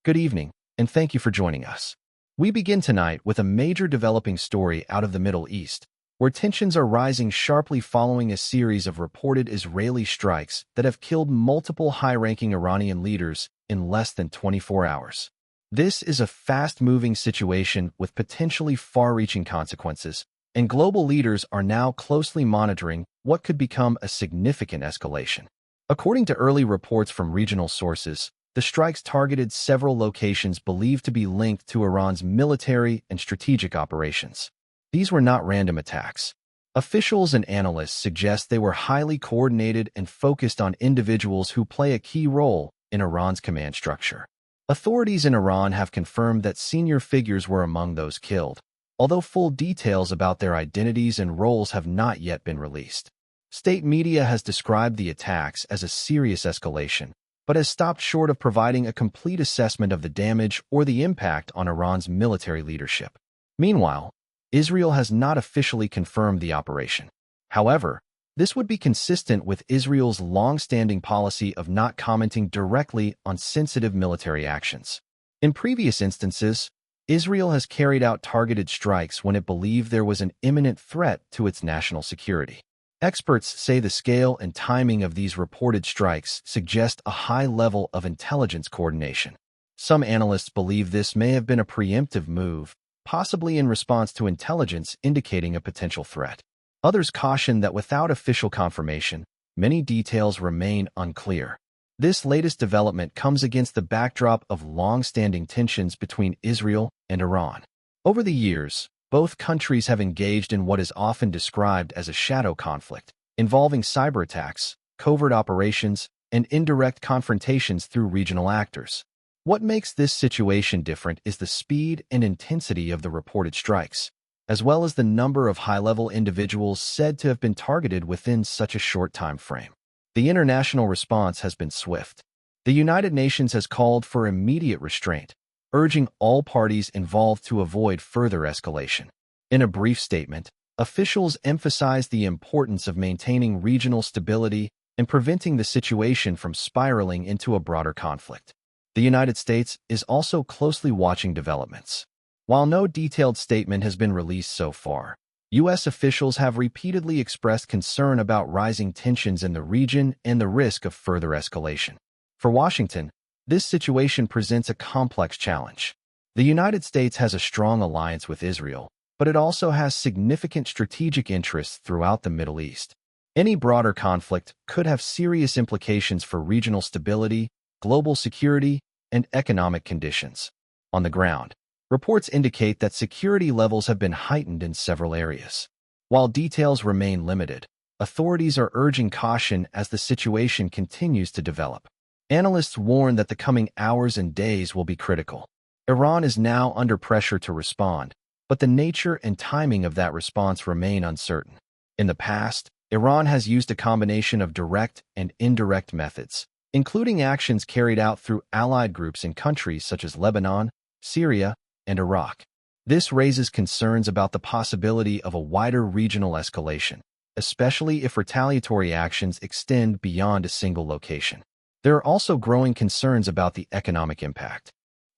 Good evening, and thank you for joining us. We begin tonight with a major developing story out of the Middle East, where tensions are rising sharply following a series of reported Israeli strikes that have killed multiple high-ranking Iranian leaders in less than 24 hours. This is a fast-moving situation with potentially far-reaching consequences, and global leaders are now closely monitoring what could become a significant escalation. According to early reports from regional sources, the strikes targeted several locations believed to be linked to Iran's military and strategic operations. These were not random attacks. Officials and analysts suggest they were highly coordinated and focused on individuals who play a key role in Iran's command structure. Authorities in Iran have confirmed that senior figures were among those killed, although full details about their identities and roles have not yet been released. State media has described the attacks as a serious escalation, but has stopped short of providing a complete assessment of the damage or the impact on Iran's military leadership. Meanwhile, Israel has not officially confirmed the operation. However, this would be consistent with Israel's long-standing policy of not commenting directly on sensitive military actions. In previous instances, Israel has carried out targeted strikes when it believed there was an imminent threat to its national security. Experts say the scale and timing of these reported strikes suggest a high level of intelligence coordination. Some analysts believe this may have been a preemptive move, possibly in response to intelligence indicating a potential threat. Others caution that without official confirmation, many details remain unclear. This latest development comes against the backdrop of long-standing tensions between Israel and Iran. Over the years, both countries have engaged in what is often described as a shadow conflict, involving cyber attacks, covert operations, and indirect confrontations through regional actors. What makes this situation different is the speed and intensity of the reported strikes, as well as the number of high-level individuals said to have been targeted within such a short time frame. The international response has been swift. The United Nations has called for immediate restraint, urging all parties involved to avoid further escalation. In a brief statement, officials emphasized the importance of maintaining regional stability and preventing the situation from spiraling into a broader conflict. The United States is also closely watching developments. While no detailed statement has been released so far, U.S. officials have repeatedly expressed concern about rising tensions in the region and the risk of further escalation. For Washington, this situation presents a complex challenge. The United States has a strong alliance with Israel, but it also has significant strategic interests throughout the Middle East. Any broader conflict could have serious implications for regional stability, global security, and economic conditions. On the ground, reports indicate that security levels have been heightened in several areas. While details remain limited, authorities are urging caution as the situation continues to develop. Analysts warn that the coming hours and days will be critical. Iran is now under pressure to respond, but the nature and timing of that response remain uncertain. In the past, Iran has used a combination of direct and indirect methods, including actions carried out through allied groups in countries such as Lebanon, Syria, and Iraq. This raises concerns about the possibility of a wider regional escalation, especially if retaliatory actions extend beyond a single location. There are also growing concerns about the economic impact.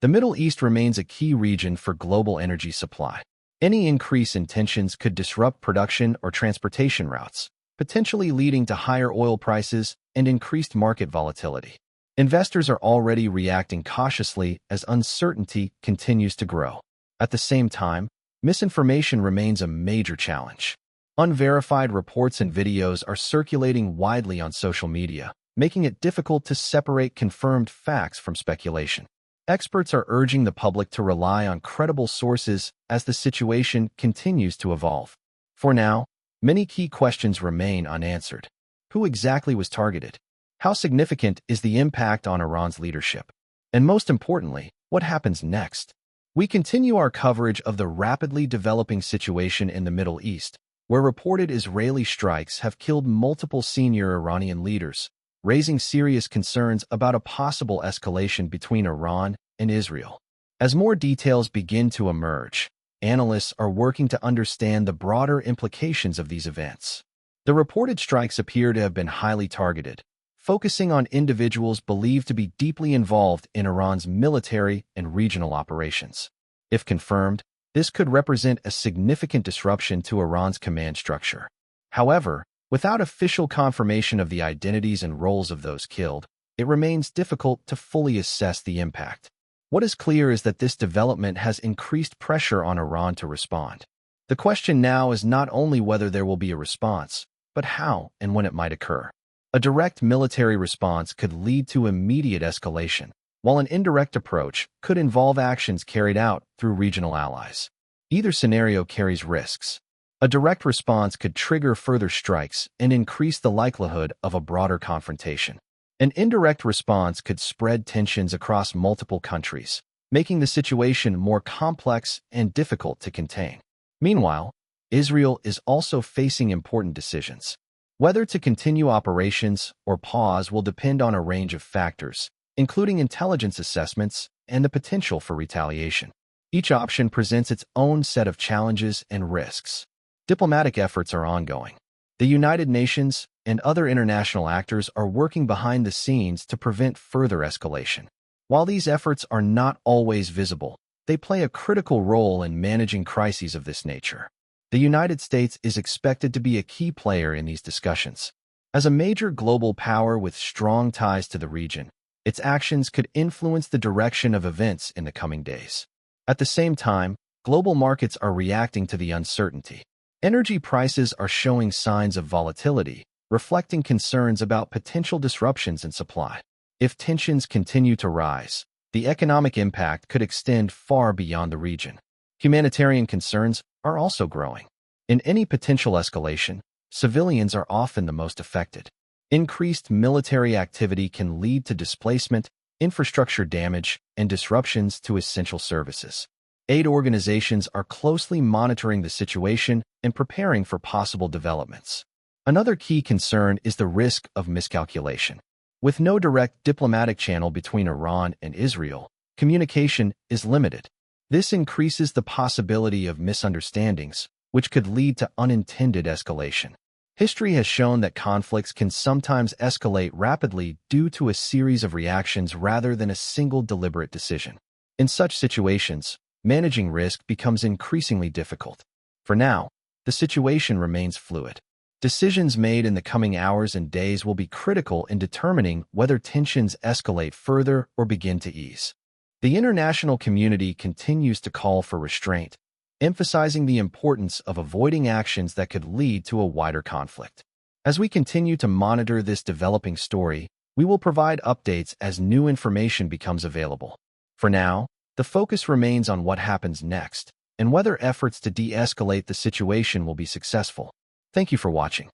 The Middle East remains a key region for global energy supply. Any increase in tensions could disrupt production or transportation routes, potentially leading to higher oil prices and increased market volatility. Investors are already reacting cautiously as uncertainty continues to grow. At the same time, misinformation remains a major challenge. Unverified reports and videos are circulating widely on social media, making it difficult to separate confirmed facts from speculation. Experts are urging the public to rely on credible sources as the situation continues to evolve. For now, many key questions remain unanswered. Who exactly was targeted? How significant is the impact on Iran's leadership? And most importantly, what happens next? We continue our coverage of the rapidly developing situation in the Middle East, where reported Israeli strikes have killed multiple senior Iranian leaders, raising serious concerns about a possible escalation between Iran and Israel. As more details begin to emerge, analysts are working to understand the broader implications of these events. The reported strikes appear to have been highly targeted, focusing on individuals believed to be deeply involved in Iran's military and regional operations. If confirmed, this could represent a significant disruption to Iran's command structure. However, without official confirmation of the identities and roles of those killed, it remains difficult to fully assess the impact. What is clear is that this development has increased pressure on Iran to respond. The question now is not only whether there will be a response, but how and when it might occur. A direct military response could lead to immediate escalation, while an indirect approach could involve actions carried out through regional allies. Either scenario carries risks. A direct response could trigger further strikes and increase the likelihood of a broader confrontation. An indirect response could spread tensions across multiple countries, making the situation more complex and difficult to contain. Meanwhile, Israel is also facing important decisions. Whether to continue operations or pause will depend on a range of factors, including intelligence assessments and the potential for retaliation. Each option presents its own set of challenges and risks. Diplomatic efforts are ongoing. The United Nations and other international actors are working behind the scenes to prevent further escalation. While these efforts are not always visible, they play a critical role in managing crises of this nature. The United States is expected to be a key player in these discussions. As a major global power with strong ties to the region, its actions could influence the direction of events in the coming days. At the same time, global markets are reacting to the uncertainty. Energy prices are showing signs of volatility, reflecting concerns about potential disruptions in supply. If tensions continue to rise, the economic impact could extend far beyond the region. Humanitarian concerns are also growing. In any potential escalation, civilians are often the most affected. Increased military activity can lead to displacement, infrastructure damage, and disruptions to essential services. Aid organizations are closely monitoring the situation and preparing for possible developments. Another key concern is the risk of miscalculation. With no direct diplomatic channel between Iran and Israel, communication is limited. This increases the possibility of misunderstandings, which could lead to unintended escalation. History has shown that conflicts can sometimes escalate rapidly due to a series of reactions rather than a single deliberate decision. In such situations, managing risk becomes increasingly difficult. For now, the situation remains fluid. Decisions made in the coming hours and days will be critical in determining whether tensions escalate further or begin to ease. The international community continues to call for restraint, emphasizing the importance of avoiding actions that could lead to a wider conflict. As we continue to monitor this developing story, we will provide updates as new information becomes available. For now, the focus remains on what happens next and whether efforts to de-escalate the situation will be successful. Thank you for watching.